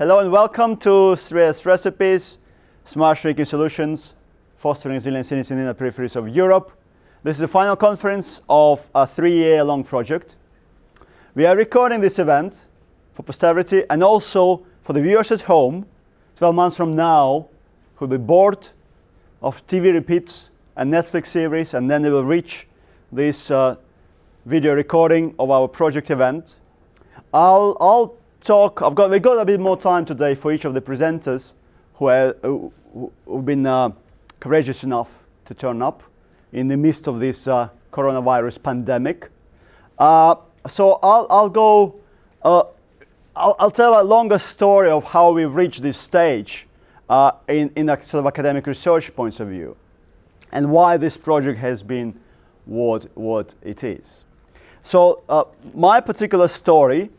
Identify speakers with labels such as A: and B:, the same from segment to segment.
A: Hello and welcome to 3S Recipes, Smart Shrinking Solutions, Fostering Resilient Cities in the Peripheries of Europe. This is the final conference of a 3-year-long project. We are recording this event for posterity and also for the viewers at home, 12 months from now, who will be bored of TV repeats and Netflix series, and then they will reach this video recording of our project event. I'll talk. We got a bit more time today for each of the presenters who've been courageous enough to turn up in the midst of this coronavirus pandemic. So I'll tell a longer story of how we've reached this stage in a sort of academic research points of view, and why this project has been what it is. So my particular story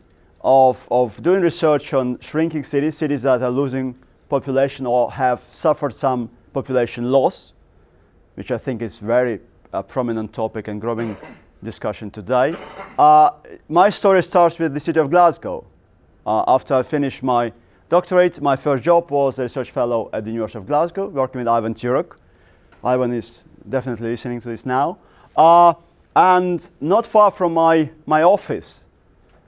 A: of doing research on shrinking cities that are losing population or have suffered some population loss, which I think is very prominent topic and growing discussion today. My story starts with the city of Glasgow. After I finished my doctorate, my first job was a research fellow at the University of Glasgow, working with Ivan Turok. Ivan is definitely listening to this now. And not far from my office,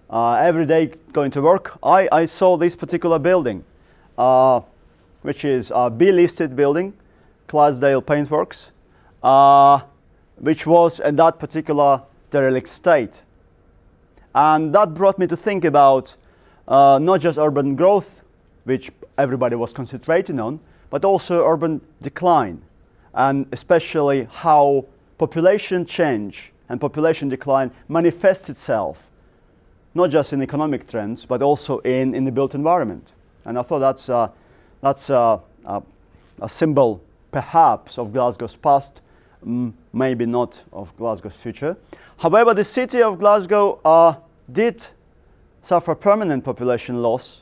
A: every day going to work, I saw this particular building, which is a B-listed building, Clydesdale Paintworks, which was in that particular derelict state. And that brought me to think about not just urban growth, which everybody was concentrating on, but also urban decline, and especially how population change and population decline manifests itself not just in economic trends, but also in the built environment. And I thought that's a symbol, perhaps, of Glasgow's past, maybe not of Glasgow's future. However, the city of Glasgow did suffer permanent population loss.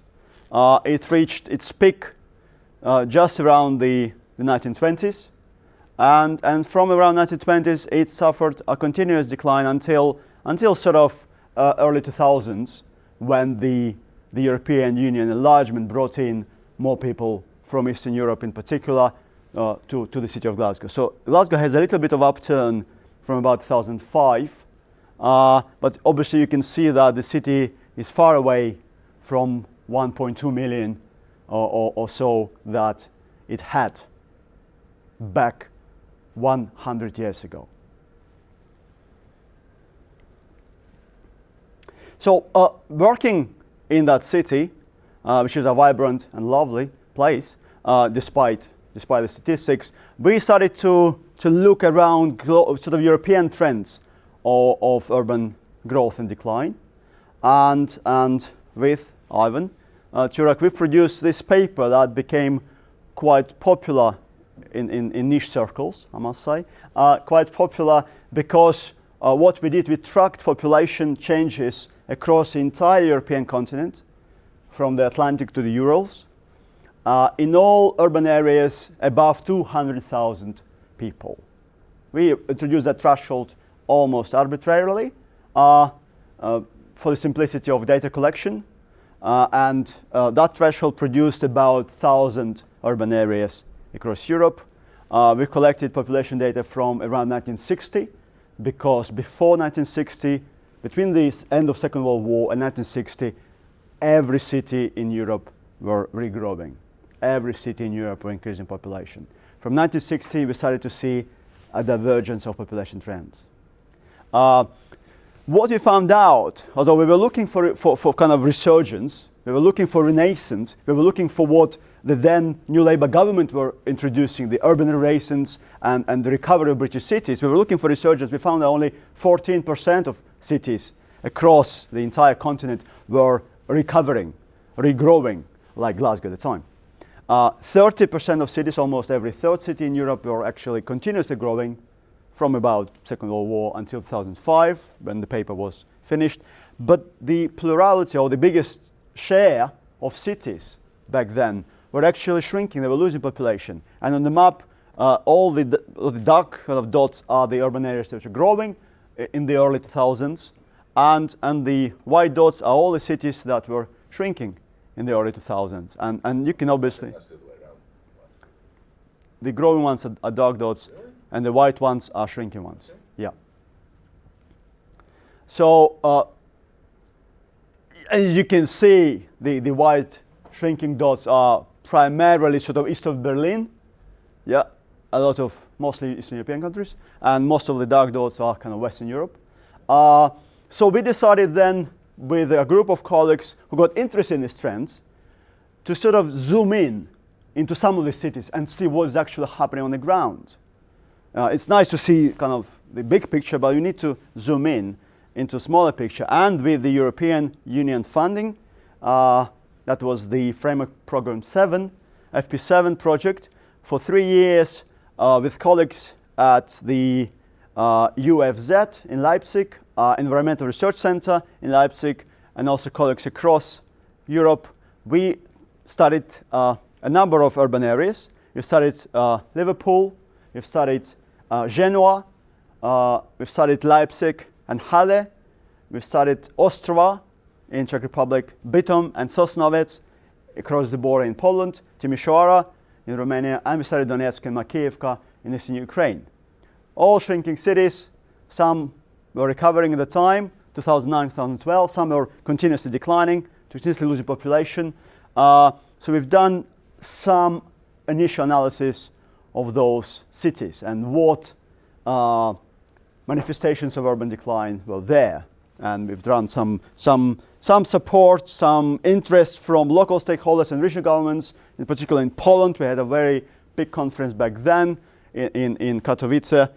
A: It reached its peak just around the 1920s, and from around 1920s, it suffered a continuous decline until sort of early 2000s, when the European Union enlargement brought in more people from Eastern Europe in particular to the city of Glasgow. So Glasgow has a little bit of upturn from about 2005, but obviously you can see that the city is far away from 1.2 million or so that it had back 100 years ago. So working in that city, which is a vibrant and lovely place, despite the statistics, we started to look around sort of European trends of urban growth and decline. And with Ivan Turok, we produced this paper that became quite popular in niche circles, I must say. Quite popular because what we did, we tracked population changes across the entire European continent, from the Atlantic to the Urals, in all urban areas above 200,000 people. We introduced that threshold almost arbitrarily for the simplicity of data collection, and that threshold produced about 1,000 urban areas across Europe. We collected population data from around 1960, because before 1960, between the end of Second World War and 1960, every city in Europe were regrowing. Every city in Europe were increasing population. From 1960, we started to see a divergence of population trends. What we found out, although we were looking for kind of resurgence, we were looking for renaissance, we were looking for what the then New Labour government were introducing, the urban renaissance and the recovery of British cities. We were looking for resurgence. We found that only 14% of cities across the entire continent were recovering, regrowing, like Glasgow at the time. 30% of cities, almost every third city in Europe, were actually continuously growing from about Second World War until 2005, when the paper was finished. But the plurality, or the biggest share of cities back then, were actually shrinking. They were losing population. And on the map, all the dark kind of dots are the urban areas which are growing in the early 2000s, and the white dots are all the cities that were shrinking in the early 2000s. And you can obviously,
B: That's the other way around.
A: the growing ones are dark dots,
B: Really?
A: and the white ones are shrinking ones.
B: Okay.
A: Yeah. So as you can see, the white shrinking dots are primarily sort of east of Berlin. Yeah, a lot of mostly Eastern European countries, and most of the dark dots are kind of Western Europe. So we decided then, with a group of colleagues who got interested in these trends, to sort of zoom in into some of the cities and see what's actually happening on the ground. It's nice to see kind of the big picture, but you need to zoom in into a smaller picture. And with the European Union funding, that was the Framework Program 7, FP7 project, for 3 years with colleagues at the UFZ in Leipzig, Environmental Research Center in Leipzig, and also colleagues across Europe. We studied a number of urban areas. We studied Liverpool, we've studied Genoa, we've studied Leipzig and Halle, we've studied Ostrava in Czech Republic, Bytom and Sosnowiec across the border in Poland, Timisoara in Romania, and we studied Donetsk and Makiivka in eastern Ukraine. All shrinking cities. Some were recovering at the time, 2009, 2012. Some were continuously declining, continuously losing population. So we've done some initial analysis of those cities and what manifestations of urban decline were there. And we've done some support, some interest from local stakeholders and regional governments. In particular in Poland, we had a very big conference back then in Katowice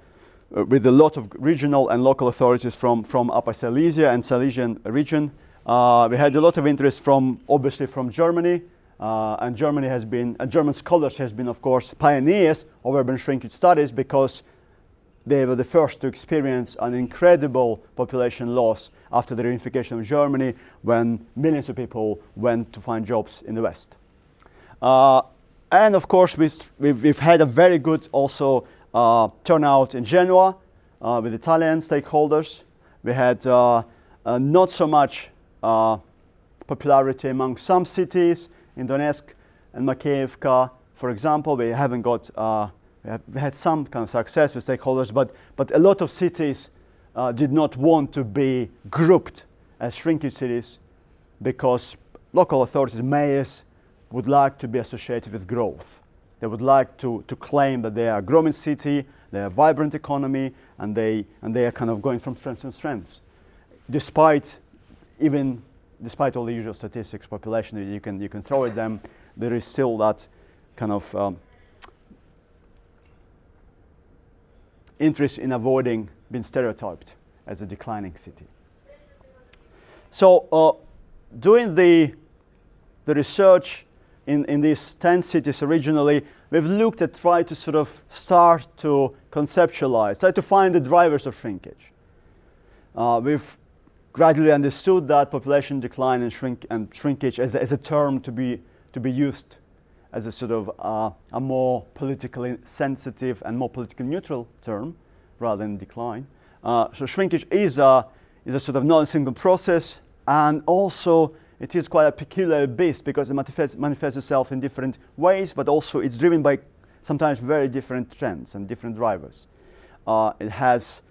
A: with a lot of regional and local authorities from Upper Silesia and Silesian region. We had a lot of interest obviously from Germany, and German scholars has been, of course, pioneers of urban shrinkage studies, because they were the first to experience an incredible population loss after the reunification of Germany, when millions of people went to find jobs in the West. And of course, we've had a very good also turnout in Genoa with Italian stakeholders. We had not so much popularity among some cities in Donetsk and Makiivka, for example. We had some kind of success with stakeholders, but a lot of cities did not want to be grouped as shrinking cities, because local authorities, mayors, would like to be associated with growth. They would like to claim that they are a growing city, they are a vibrant economy, and they are kind of going from strength to strength. Despite all the usual statistics, population that you can throw at them, there is still that kind of interest in avoiding being stereotyped as a declining city. So doing the research in these 10 cities originally, we've tried to sort of start to conceptualize, try to find the drivers of shrinkage. We've gradually understood that population decline and shrinkage as a term to be used as a sort of a more politically sensitive and more politically neutral term rather than decline. So shrinkage is a sort of non-single process, and also it is quite a peculiar beast, because it manifests itself in different ways, but also it's driven by sometimes very different trends and different drivers. It has,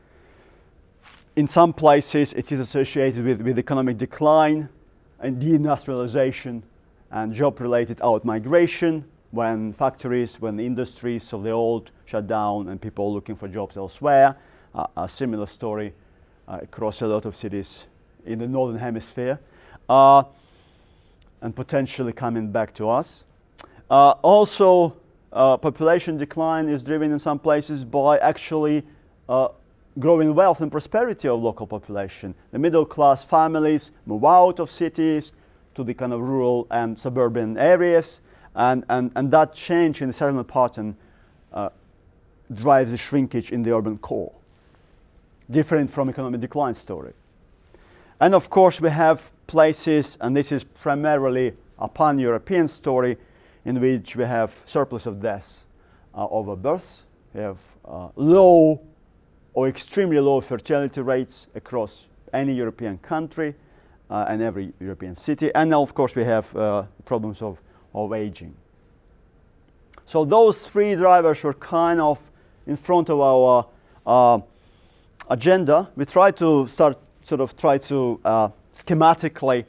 A: in some places, it is associated with economic decline and deindustrialization and job-related out-migration, when the industries of the old shut down and people looking for jobs elsewhere. A similar story across a lot of cities in the Northern Hemisphere. And potentially coming back to us. Also, population decline is driven in some places by actually growing wealth and prosperity of local population. The middle class families move out of cities to the kind of rural and suburban areas, and that change in the settlement pattern drives the shrinkage in the urban core, different from economic decline story. And of course, we have places, and this is primarily a pan-European story, in which we have surplus of deaths over births. We have low or extremely low fertility rates across any European country, in every European city. And now, of course, we have problems of aging. So those three drivers were kind of in front of our agenda. We try to schematically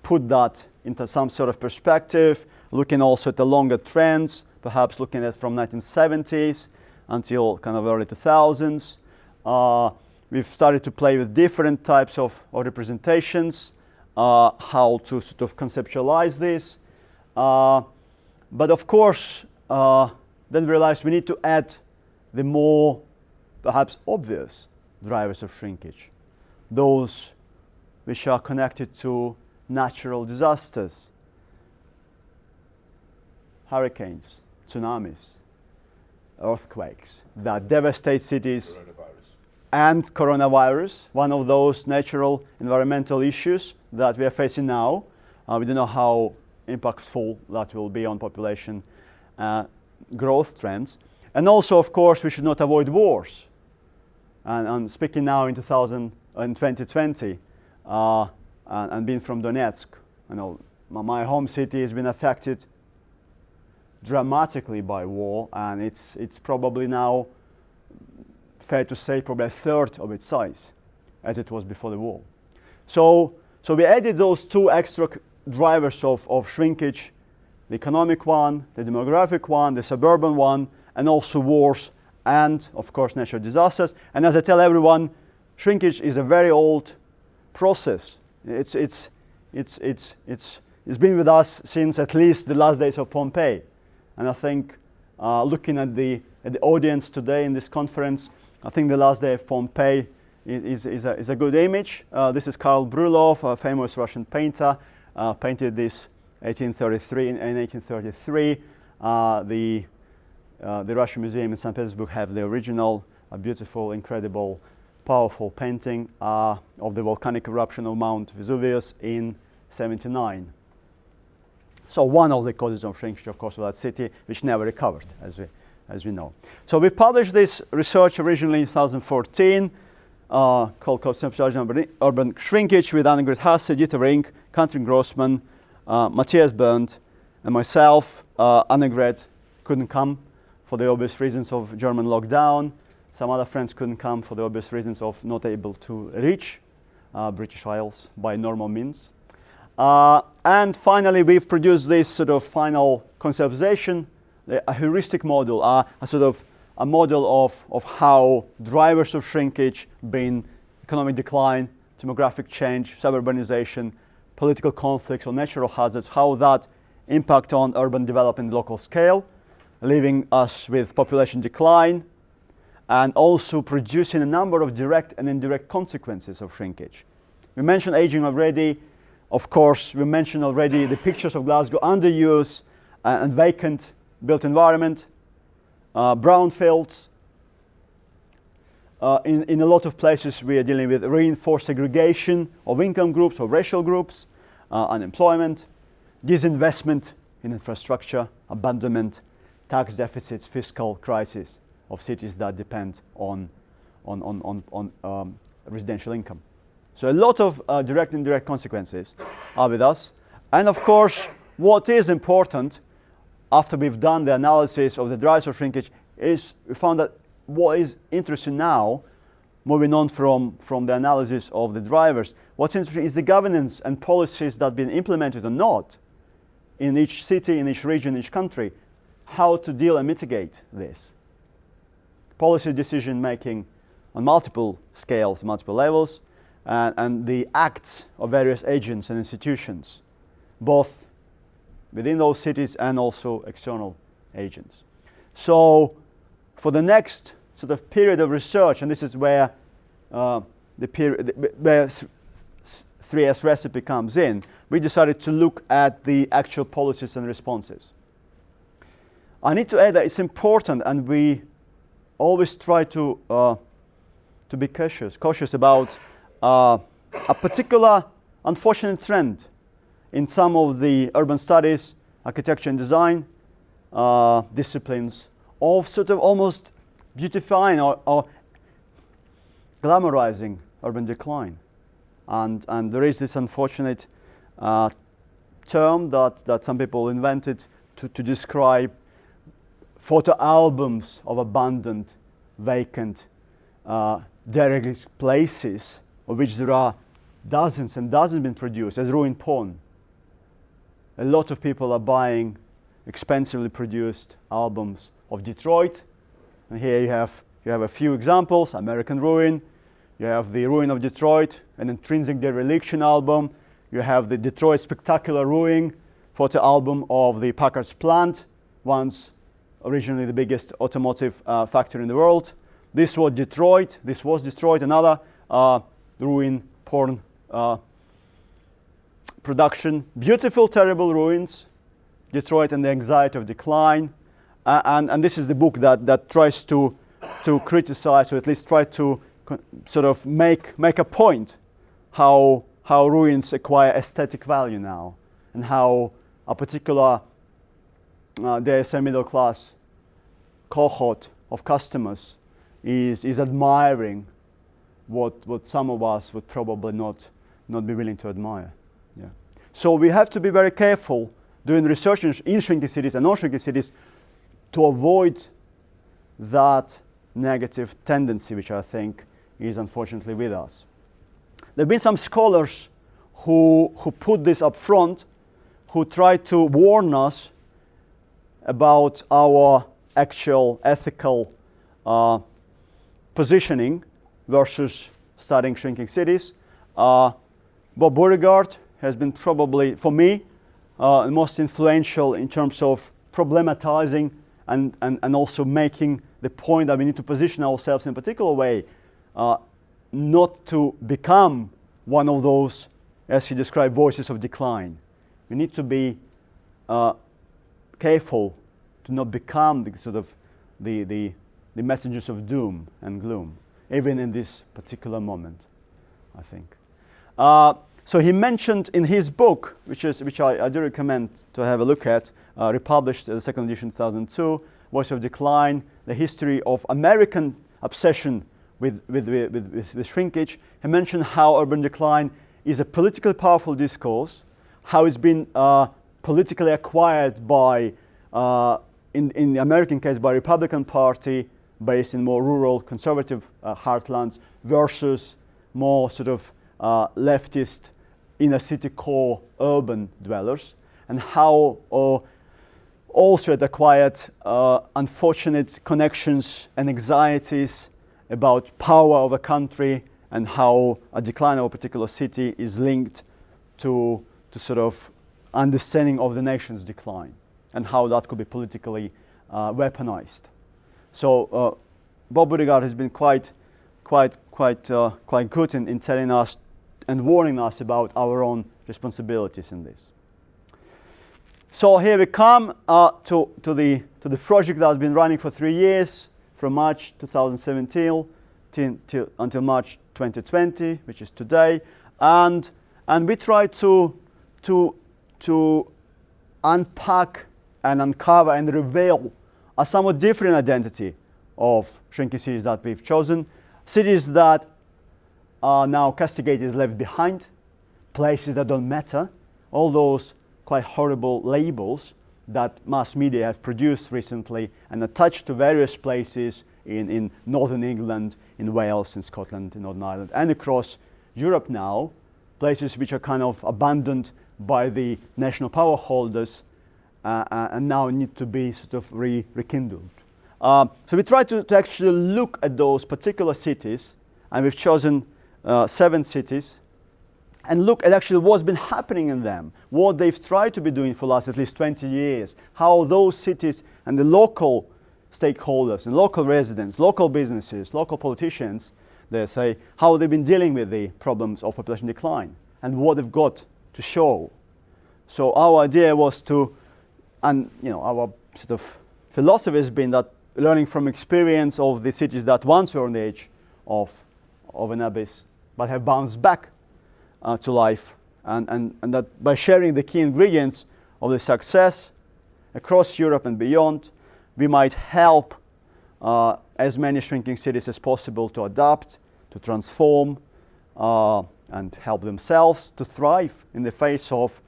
A: put that into some sort of perspective, looking also at the longer trends, perhaps looking at from 1970s until kind of early 2000s. We've started to play with different types of representations, how to sort of conceptualize this. But of course, then we realized we need to add the more perhaps obvious drivers of shrinkage, those which are connected to natural disasters, hurricanes, tsunamis, earthquakes that devastate cities, and coronavirus, one of those natural environmental issues that we are facing now. We don't know how impactful that will be on population growth trends. And also, of course, we should not avoid wars. And speaking now in 2020, and being from Donetsk, you know, my home city has been affected dramatically by war, and it's probably now fair to say probably a third of its size as it was before the war. So we added those two extra drivers of shrinkage, the economic one, the demographic one, the suburban one, and also wars and, of course, natural disasters. And as I tell everyone, shrinkage is a very old process. It's been with us since at least the last days of Pompeii. And I think looking at the audience today in this conference, I think the last day of Pompeii is a good image. This is Karl Brylov, a famous Russian painter, painted this 1833 in 1833. The Russian Museum in St. Petersburg have the original, beautiful, incredible, powerful painting of the volcanic eruption of Mount Vesuvius in 1979. So one of the causes of shrinkage, of course, of that city, which never recovered, as we know. So we published this research originally in 2014, called Conceptualizing Urban Shrinkage, with Annegret Hasse, Dieter Rink, Katrin Grossman, Matthias Berndt, and myself. Annegret couldn't come for the obvious reasons of German lockdown. Some other friends couldn't come for the obvious reasons of not able to reach British Isles by normal means. And finally, we've produced this sort of final conceptualization, a heuristic model, a sort of a model of how drivers of shrinkage, being economic decline, demographic change, suburbanization, political conflicts or natural hazards, how that impact on urban development at local scale, leaving us with population decline, and also producing a number of direct and indirect consequences of shrinkage. We mentioned aging already. Of course, we mentioned already the pictures of Glasgow underuse and vacant built environment, brownfields. In a lot of places, we are dealing with reinforced segregation of income groups or racial groups, unemployment, disinvestment in infrastructure, abandonment, tax deficits, fiscal crisis of cities that depend on residential income. So a lot of direct and indirect consequences are with us. And of course, what is important after we've done the analysis of the drivers of shrinkage is we found that what is interesting now, moving on from the analysis of the drivers, what's interesting is the governance and policies that have been implemented or not in each city, in each region, each country, how to deal and mitigate this. Policy decision making on multiple scales, multiple levels, and the acts of various agents and institutions, both within those cities and also external agents. So for the next sort of period of research, and this is where where 3S recipe comes in, we decided to look at the actual policies and responses. I need to add that it's important, and we always try to be cautious about a particular unfortunate trend in some of the urban studies, architecture and design disciplines of sort of almost beautifying or glamorizing urban decline. And there is this unfortunate term that some people invented to describe photo albums of abandoned, vacant, derelict places, of which there are dozens and dozens being produced, as ruined porn. A lot of people are buying expensively produced albums of Detroit, and here you have a few examples: American Ruin. You have the Ruin of Detroit, an intrinsic dereliction album. You have the Detroit Spectacular Ruin photo album of the Packard's plant, once originally the biggest automotive factory in the world. This was Detroit. Another ruin porn production. Beautiful, terrible ruins. Detroit and the Anxiety of Decline. And this is the book that tries to criticize, or at least try to sort of make a point how ruins acquire aesthetic value now, and how a particular dare I say middle class cohort of customers is admiring what some of us would probably not be willing to admire. Yeah. So we have to be very careful doing research in shrinking cities and non-shrinking cities to avoid that negative tendency, which I think is unfortunately with us. There have been some scholars who put this up front, who try to warn us about our actual ethical positioning versus studying shrinking cities. Bob Beauregard has been probably, for me, the most influential in terms of problematizing and also making the point that we need to position ourselves in a particular way, not to become one of those, as he described, voices of decline. We need to be careful to not become the messengers of doom and gloom, even in this particular moment, I think. So he mentioned in his book, which I do recommend to have a look at, republished the second edition 2002, Voice of Decline, the history of American obsession with shrinkage. He mentioned how urban decline is a politically powerful discourse, how it's been politically acquired by, in the American case, by Republican Party, based in more rural, conservative heartlands, versus more sort of leftist, inner city core urban dwellers, and how also it acquired unfortunate connections and anxieties about power of a country, and how a decline of a particular city is linked to sort of understanding of the nation's decline, and how that could be politically weaponized. So Bob Beauregard has been quite good in telling us and warning us about our own responsibilities in this. So here we come to the project that has been running for 3 years, from March 2017 until March 2020, which is today, and we try to unpack and uncover and reveal a somewhat different identity of shrinking cities that we've chosen, cities that are now castigated, left behind, places that don't matter, all those quite horrible labels that mass media have produced recently and attached to various places in northern England, in Wales, in Scotland, in Northern Ireland, and across Europe now, places which are kind of abandoned by the national power holders and now need to be sort of rekindled. So we try to actually look at those particular cities, and we've chosen 7 cities, and look at actually what's been happening in them, what they've tried to be doing for the last at least 20 years, how those cities and the local stakeholders and local residents, local businesses, local politicians, they say, how they've been dealing with the problems of population decline and what they've got to show. So our idea was to, and our sort of philosophy has been that learning from experience of the cities that once were on the edge of an abyss but have bounced back to life, and that by sharing the key ingredients of the success across Europe and beyond, we might help as many shrinking cities as possible to adapt, to transform, and help themselves to thrive in the face of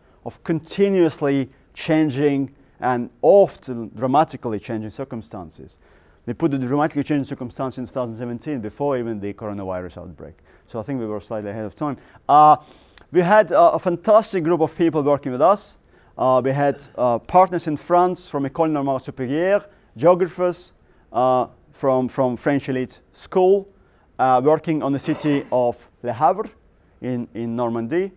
A: continuously changing and often dramatically changing circumstances. They put the dramatically changing circumstances in 2017 before even the coronavirus outbreak. So I think we were slightly ahead of time. We had a fantastic group of people working with us. We had partners in France from École Normale Supérieure, geographers from French elite school, working on the city of Le Havre in Normandy.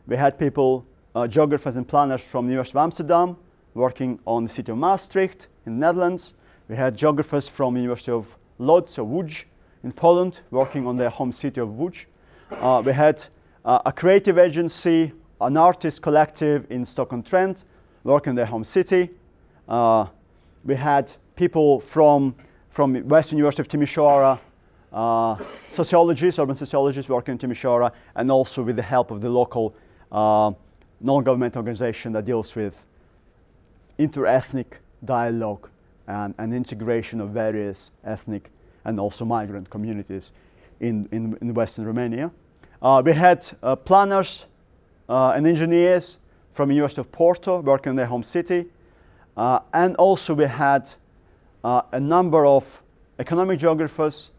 A: We had people, geographers and planners from the University of Amsterdam, working on the city of Maastricht in the Netherlands. We had geographers from the University of Lodz or Łódź in Poland, working on their home city of Łódź. We had a creative agency, an artist collective in Stoke-on-Trent, working in their home city. We had people from Western University of Timisoara, sociologists, urban sociologists working in Timisoara, and also with the help of the local non-governmental organization that deals with inter-ethnic dialogue and integration of various ethnic and also migrant communities in Western Romania. We had planners and engineers from the University of Porto working in their home city. And also we had a number of economic geographers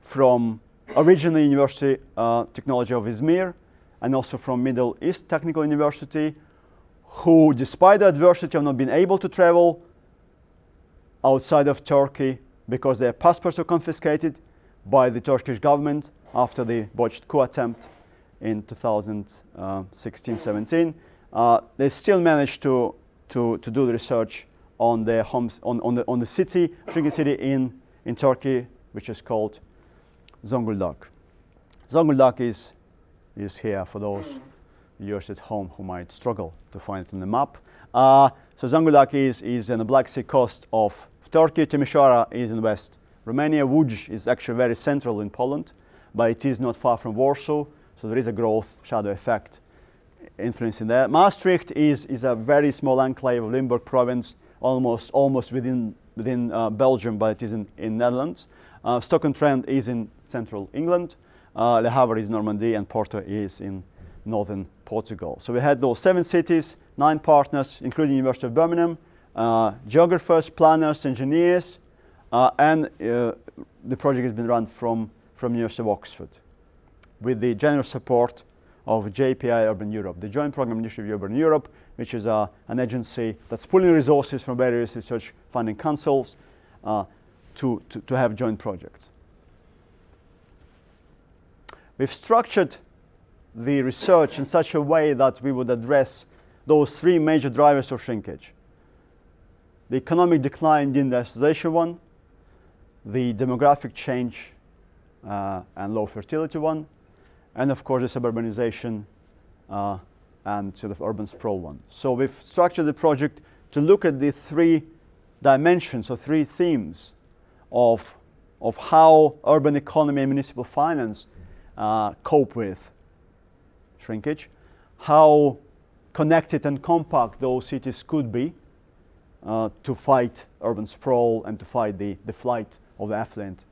A: from originally University Technology of Izmir and also from Middle East Technical University, who, despite the adversity of not being able to travel outside of Turkey because their passports were confiscated by the Turkish government after the botched coup attempt in 2016-17, they still managed to do the research on their homes on the city, shrinking city in Turkey, which is called Zonguldak. Zonguldak is here for those viewers at home who might struggle to find it on the map. So Zonguldak is on the Black Sea coast of Turkey. Timisoara is in West Romania. Łódź is actually very central in Poland, but it is not far from Warsaw, so there is a growth shadow effect influencing there. Maastricht is a very small enclave of Limburg province, almost within Belgium, but it is in Netherlands. Stoke-on-Trent is in central England. Le Havre is Normandy, and Porto is in northern Portugal. So we had those 7 cities, 9 partners, including University of Birmingham, geographers, planners, engineers, and the project has been run from University of Oxford with the generous support of JPI Urban Europe, the Joint Program Initiative Urban Europe, which is an agency that's pulling resources from various research funding councils to have joint projects. We've structured the research in such a way that we would address those 3 major drivers of shrinkage. The economic decline, the industrialization one, the demographic change and low fertility one, and of course the suburbanization and sort of urban sprawl one. So we've structured the project to look at the 3 dimensions or 3 themes of how urban economy and municipal finance cope with shrinkage, how connected and compact those cities could be to fight urban sprawl and to fight the flight of the affluent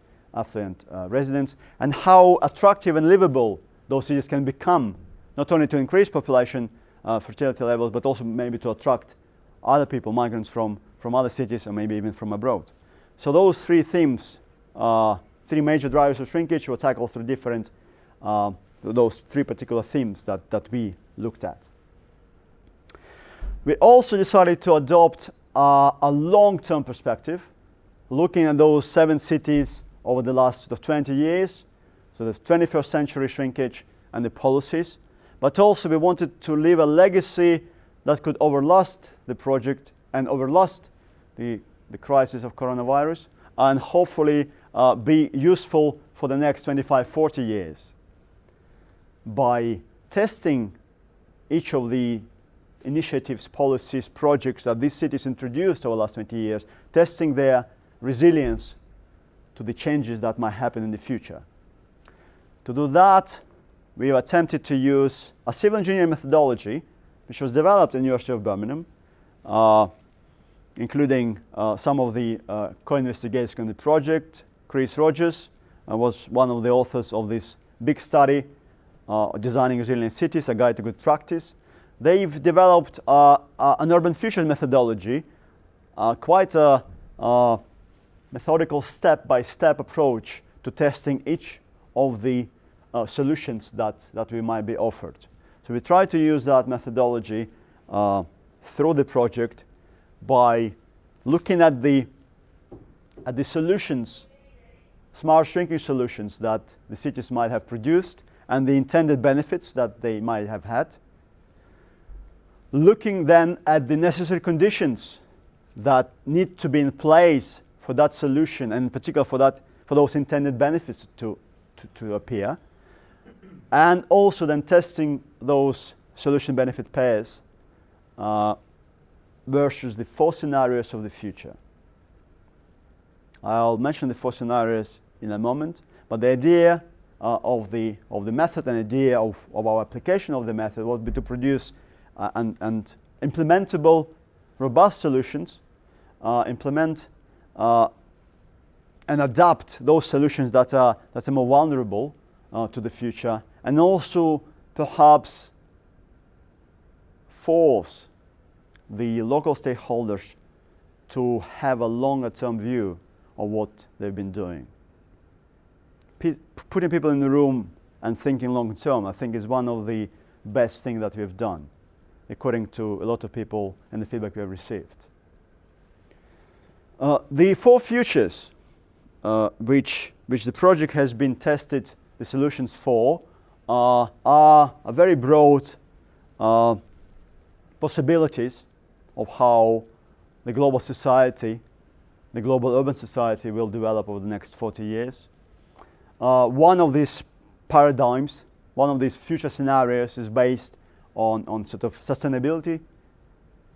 A: residents, and how attractive and livable those cities can become, not only to increase population fertility levels, but also maybe to attract other people, migrants from other cities or maybe even from abroad. So those 3 themes, 3 major drivers of shrinkage, will tackle through different, those 3 particular themes that we looked at. We also decided to adopt a long-term perspective, looking at those 7 cities over the last 20 years, so the 21st century shrinkage and the policies, but also we wanted to leave a legacy that could outlast the project and outlast the crisis of coronavirus, and hopefully be useful for the next 25-40 years by testing each of the initiatives, policies, projects that these cities introduced over the last 20 years, testing their resilience to the changes that might happen in the future. To do that, we have attempted to use a civil engineering methodology which was developed at the University of Birmingham, including some of the co-investigators on the project. Chris Rogers was one of the authors of this big study Designing Resilient Cities, A Guide to Good Practice. They've developed an urban future methodology, quite a methodical step-by-step approach to testing each of the solutions that we might be offered. So we try to use that methodology through the project by looking at the solutions, smart shrinkage solutions that the cities might have produced and the intended benefits that they might have had. Looking then at the necessary conditions that need to be in place for that solution, and in particular for those intended benefits to appear, and also then testing those solution benefit pairs versus the 4 scenarios of the future. I'll mention the 4 scenarios in a moment, but the idea of the method and idea of our application of the method would be to produce and implementable, robust solutions, implement and adapt those solutions that are more vulnerable to the future, and also perhaps force the local stakeholders to have a longer-term view of what they've been doing. Putting people in the room and thinking long-term, I think, is one of the best things that we've done, according to a lot of people and the feedback we have received. The 4 futures which the project has been tested the solutions for are a very broad possibilities of how the global society, the global urban society, will develop over the next 40 years. One of these paradigms, one of these future scenarios is based on sort of sustainability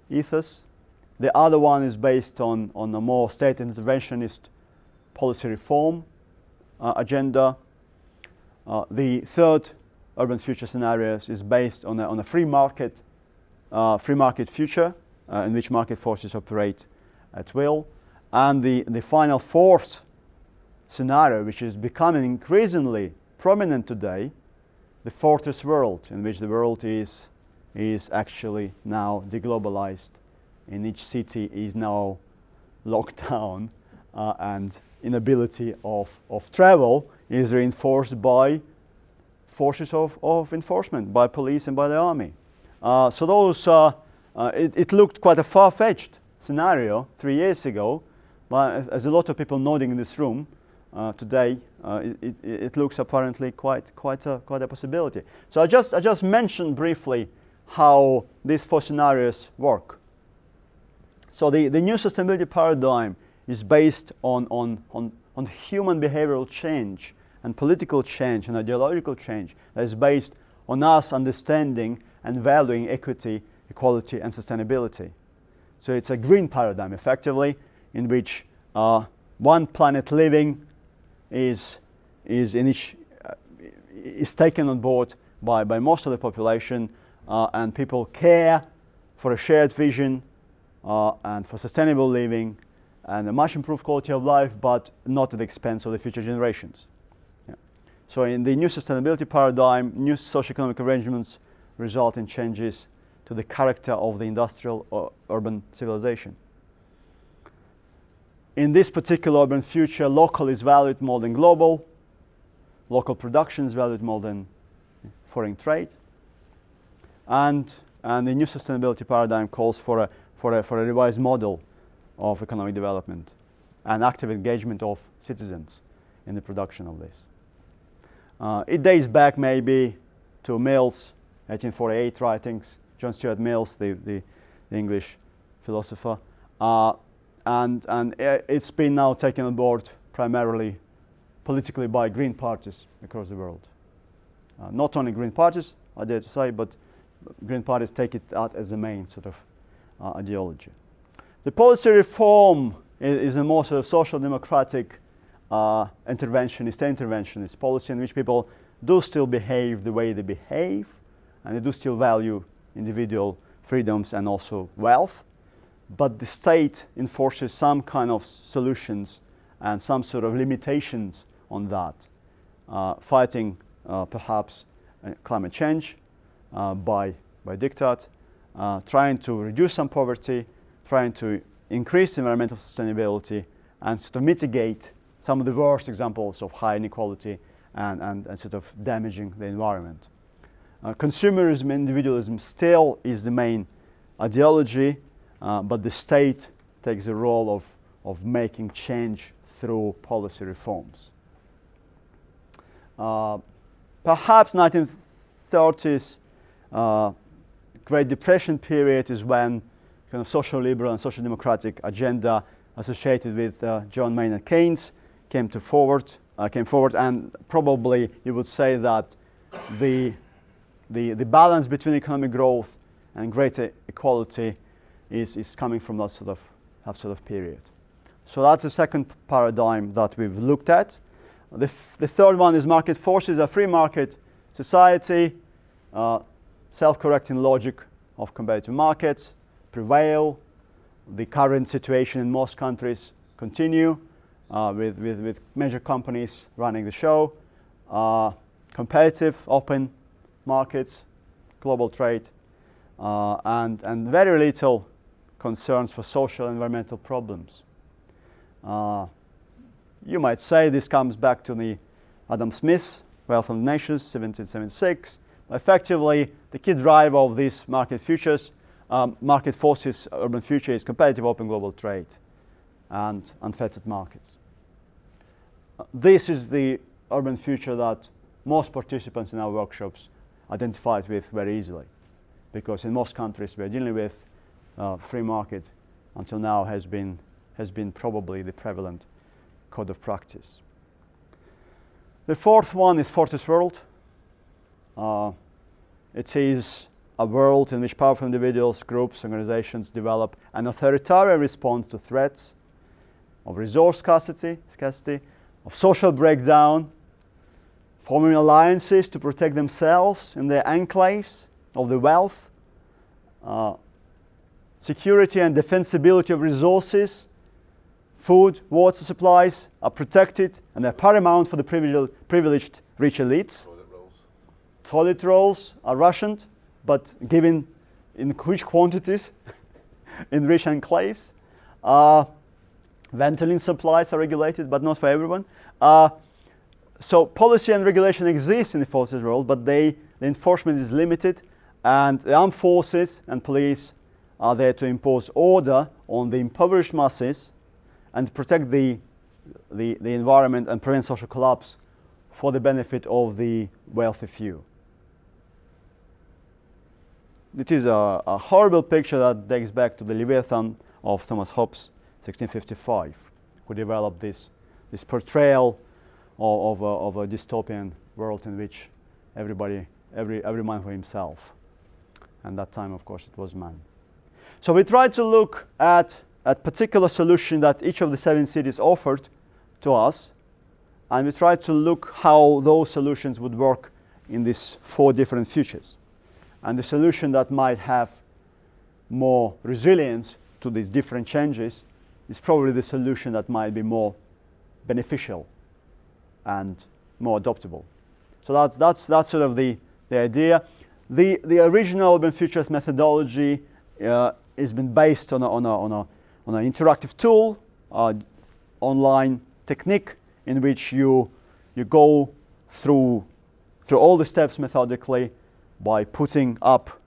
A: ethos. The other one is based on a more state interventionist policy reform agenda. The third urban future scenarios is based on a free market future in which market forces operate at will. And the final 4th scenario, which is becoming increasingly prominent today, the fortress world, in which the world is actually now deglobalized, and each city is now locked down, and inability of travel is reinforced by forces of enforcement, by police and by the army. So those, it looked quite a far-fetched scenario 3 years ago, but as a lot of people nodding in this room today, it looks apparently quite a possibility. So I just mentioned briefly how these 4 scenarios work. So the new sustainability paradigm is based on human behavioral change and political change and ideological change that is based on us understanding and valuing equity, equality, and sustainability. So it's a green paradigm, effectively, in which one planet living is taken on board by most of the population, and people care for a shared vision and for sustainable living and a much improved quality of life, but not at the expense of the future generations. Yeah. So in the new sustainability paradigm, new socioeconomic arrangements result in changes to the character of the industrial or urban civilization. In this particular urban future, local is valued more than global, local production is valued more than foreign trade, and the new sustainability paradigm calls for a revised model of economic development and active engagement of citizens in the production of this. It dates back maybe to Mill's 1848 writings, John Stuart Mill's, the English philosopher, and it's been now taken on board primarily politically by green parties across the world. Not only green parties, I dare to say, but green parties take it out as the main sort of ideology. The policy reform is a more sort of social democratic interventionist policy in which people do still behave the way they behave, and they do still value individual freedoms and also wealth, but the state enforces some kind of solutions and some sort of limitations on that, fighting perhaps climate change by diktat, trying to reduce some poverty, trying to increase environmental sustainability, and sort of mitigate some of the worst examples of high inequality and sort of damaging the environment. Consumerism, individualism still is the main ideology, but the state takes the role of making change through policy reforms. Perhaps 1930s Great Depression period is when kind of social liberal and social democratic agenda associated with John Maynard Keynes came forward, and probably you would say that the balance between economic growth and greater equality is coming from that sort of period. So that's the second paradigm that we've looked at. The third one is market forces. A free market society, self-correcting logic of competitive markets prevail. The current situation in most countries continue with major companies running the show. Competitive, open markets, global trade, and very little concerns for social and environmental problems. You might say this comes back to the Adam Smith's Wealth of Nations, 1776. Effectively, the key driver of these market forces, urban future is competitive open global trade and unfettered markets. This is the urban future that most participants in our workshops identified with very easily, because in most countries we're dealing with free market until now has been probably the prevalent code of practice. The fourth one is Fortress World. It is a world in which powerful individuals, groups, organizations develop an authoritarian response to threats of resource scarcity, of social breakdown, forming alliances to protect themselves in their enclaves of the wealth. Security and defensibility of resources, food, water supplies are protected and they're paramount for the privileged rich elites. Toilet rolls are rationed, but given in huge quantities in rich enclaves. Ventolin supplies are regulated, but not for everyone. So policy and regulation exists in the forces world, but the enforcement is limited, and the armed forces and police are there to impose order on the impoverished masses and protect the environment and prevent social collapse for the benefit of the wealthy few. It is a horrible picture that dates back to the Leviathan of Thomas Hobbes, 1655, who developed this portrayal of a dystopian world in which every man for himself. And that time, of course, it was man. So we tried to look at a particular solution that each of the 7 cities offered to us, and we tried to look how those solutions would work in these 4 different futures. And the solution that might have more resilience to these different changes is probably the solution that might be more beneficial and more adoptable. So that's sort of the idea. The original Urban Futures methodology has been based on an interactive tool, online technique in which you go through all the steps methodically by putting up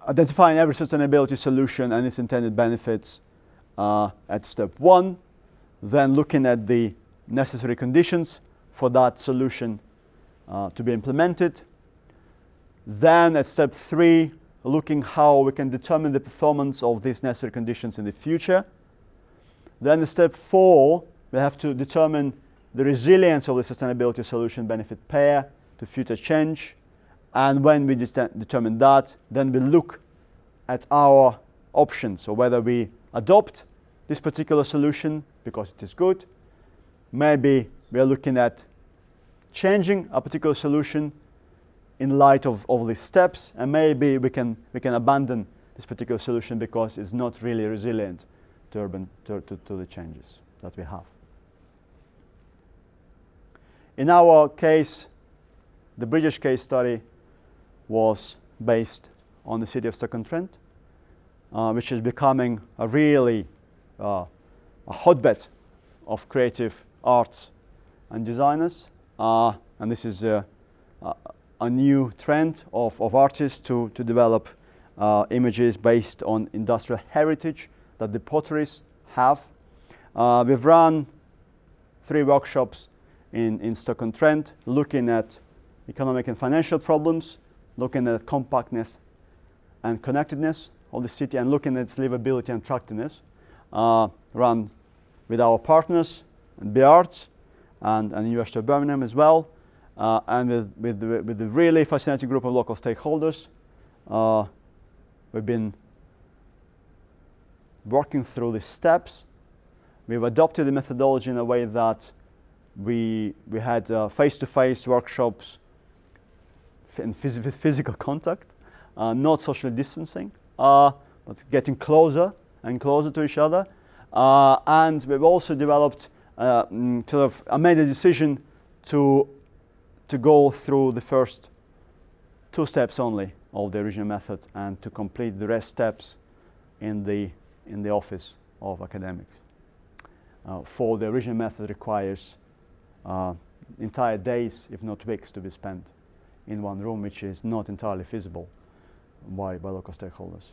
A: identifying every sustainability solution and its intended benefits at step 1, then looking at the necessary conditions for that solution to be implemented. Then at step 3, looking how we can determine the performance of these necessary conditions in the future. Then at step 4, we have to determine the resilience of the sustainability solution benefit pair to future change. And when we determine that, then we look at our options, so whether we adopt this particular solution because it is good. Maybe we are looking at changing a particular solution in light of all these steps, and maybe we can abandon this particular solution because it's not really resilient to the changes that we have. In our case, the British case study was based on the city of Stoke-on-Trent, which is becoming a really a hotbed of creative arts and designers. And this is a new trend of artists to develop images based on industrial heritage that the Peripheries have. We've run 3 workshops in Stoke-on-Trent, looking at economic and financial problems, looking at compactness and connectedness of the city, and looking at its livability and attractiveness. Run with our partners and BArts and University of Birmingham as well, and with the really fascinating group of local stakeholders. We've been working through the steps. We've adopted the methodology in a way that we had face-to-face workshops in physical contact, not social distancing, but getting closer and closer to each other. And we've also developed, made a decision to go through the first 2 steps only of the original method, and to complete the rest steps in the office of academics. For the original method requires entire days, if not weeks, to be spent in one room, which is not entirely feasible by local stakeholders.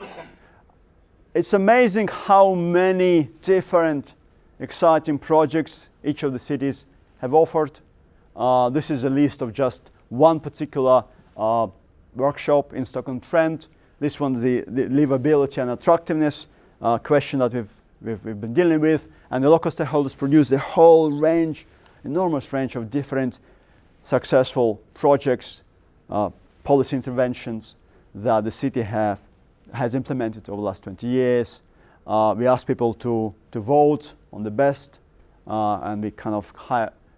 A: It's amazing how many different exciting projects each of the cities have offered. This is a list of just one particular workshop in Stoke-on-Trent. This one, the livability and attractiveness question that we've been dealing with, and the local stakeholders produced a whole range, enormous range of different successful projects, policy interventions that the city has implemented over the last 20 years. We asked people to vote on the best, and we kind of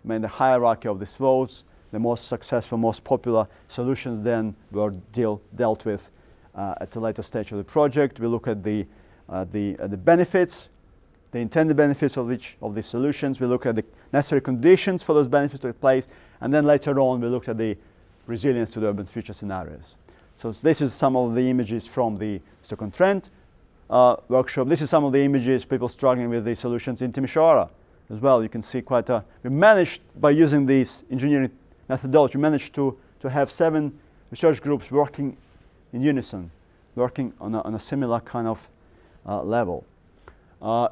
A: made a hierarchy of these votes. The most successful, most popular solutions then were dealt with at a later stage of the project. We look at the benefits, the intended benefits of each of these solutions. We look at the necessary conditions for those benefits to take place, and then later on we looked at the resilience to the urban future scenarios. So this is some of the images from the Stoke-on-Trent workshop. This is some of the images, people struggling with the solutions in Timisoara as well. You can see we managed, by using this engineering methodology, we managed to have 7 research groups working in unison, working on a similar kind of level.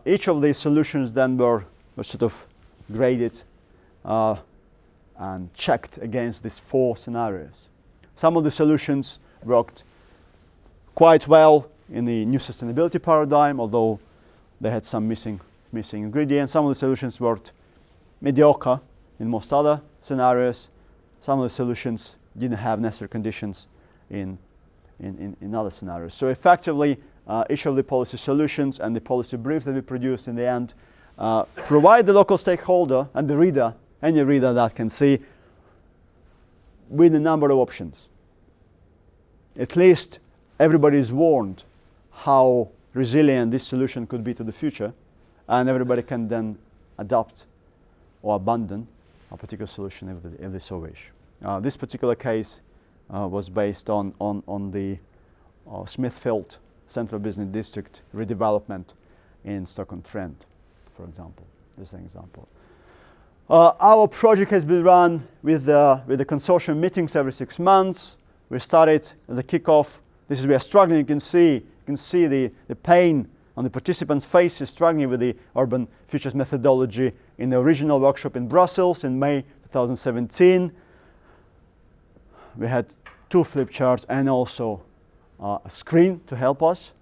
A: Each of these solutions then were sort of graded and checked against these 4 scenarios. Some of the solutions worked quite well in the new sustainability paradigm, although they had some missing ingredients. Some of the solutions worked mediocre in most other scenarios. Some of the solutions didn't have necessary conditions in other scenarios. So effectively, each of the policy solutions and the policy brief that we produced in the end provide the local stakeholder and the reader, any reader that can see, with a number of options. At least everybody is warned how resilient this solution could be to the future, and everybody can then adopt or abandon a particular solution if they so wish. This particular case was based on the Smithfield Central Business District redevelopment in Stoke-on-Trent, for example. This is an example. Our project has been run with the consortium meetings every 6 months. We started as a kickoff. This is we are struggling. You can see the pain on the participants' faces, struggling with the urban futures methodology in the original workshop in Brussels in May 2017. We had 2 flip charts and also a screen to help us.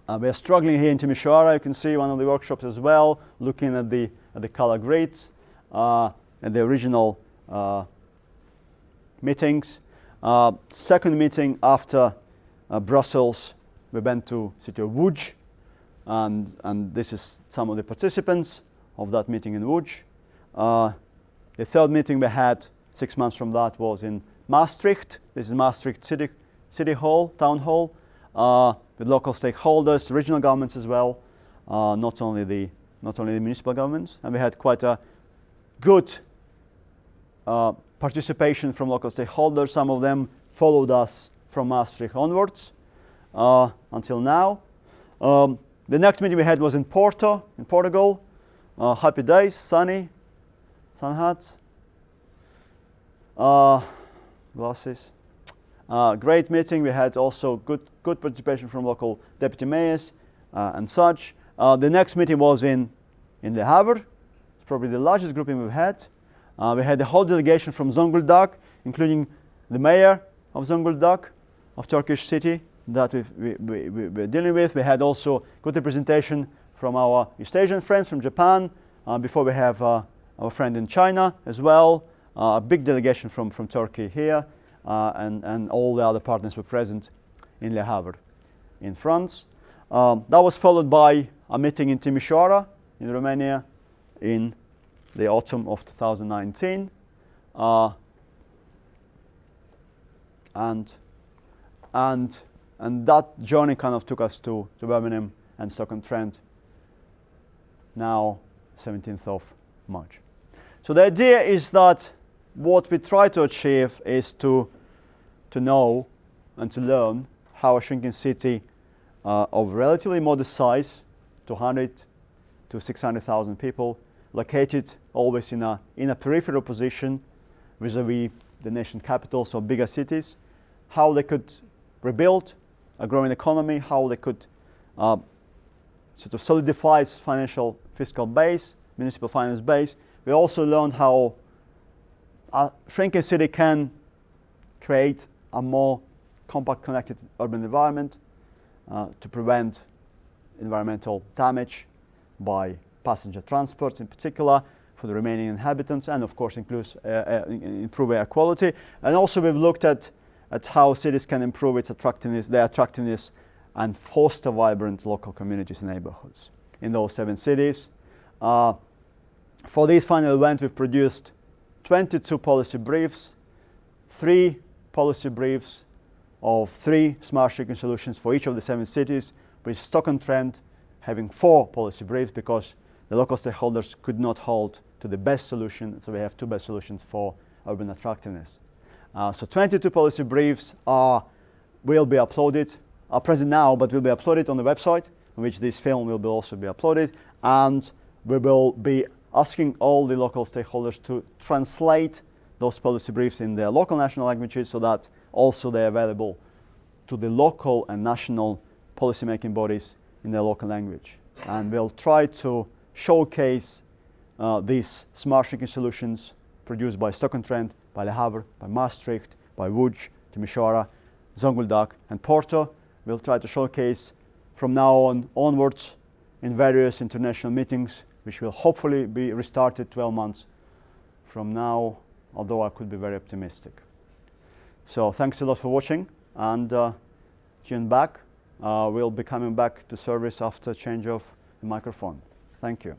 A: We are struggling here in Timisoara. You can see one of the workshops as well, looking at the color grids and the original meetings. Second meeting after Brussels, we went to city of Łódź, and this is some of the participants of that meeting in Łódź. The third meeting we had 6 months from that was in Maastricht. This is Maastricht City Hall, Town Hall, with local stakeholders, regional governments as well, not only the municipal governments. And we had quite a good participation from local stakeholders. Some of them followed us from Maastricht onwards until now. The next meeting we had was in Porto, in Portugal. Happy days, sunny, sun hats, glasses. Great meeting. We had also good participation from local deputy mayors and such. The next meeting was in Le Havre. It's probably the largest grouping we've had. We had the whole delegation from Zonguldak, including the mayor of Zonguldak, of Turkish city that we're dealing with. We had also good representation from our East Asian friends from Japan. Before we have our friend in China as well. A big delegation from Turkey here. And all the other partners were present in Le Havre in France. That was followed by a meeting in Timișoara in Romania in the autumn of 2019. And that journey kind of took us to Birmingham and Stoke-on-Trent now 17th of March. So the idea is that what we try to achieve is to know and to learn how a shrinking city of relatively modest size, 200 to 600,000 people, located always in a peripheral position vis-a-vis the nation capitals or bigger cities, how they could rebuild a growing economy, how they could sort of solidify its financial fiscal base, municipal finance base. We also learned how a shrinking city can create a more compact, connected urban environment to prevent environmental damage by passenger transport in particular for the remaining inhabitants, and of course improve air quality. And also we've looked at how cities can improve its attractiveness, their attractiveness, and foster vibrant local communities and neighborhoods in those 7 cities. For this final event, we've produced 22 policy briefs, 3 policy briefs of 3 smart shrinking solutions for each of the 7 cities, with Stoke-on-Trent having 4 policy briefs because the local stakeholders could not hold to the best solution, so we have 2 best solutions for urban attractiveness. So 22 policy briefs will be uploaded, are present now, but will be uploaded on the website, in which this film will also be uploaded, and we will be asking all the local stakeholders to translate those policy briefs in their local national languages so that also they're available to the local and national policy-making bodies in their local language. And we'll try to showcase these smart shrinking solutions produced by Stoke-on-Trent, by Le Havre, by Maastricht, by Łódź, Timișoara, Zonguldak, and Porto. We'll try to showcase from now onwards in various international meetings, which will hopefully be restarted 12 months from now, although I could be very optimistic. So thanks a lot for watching, and tune back. We'll be coming back to service after change of the microphone. Thank you.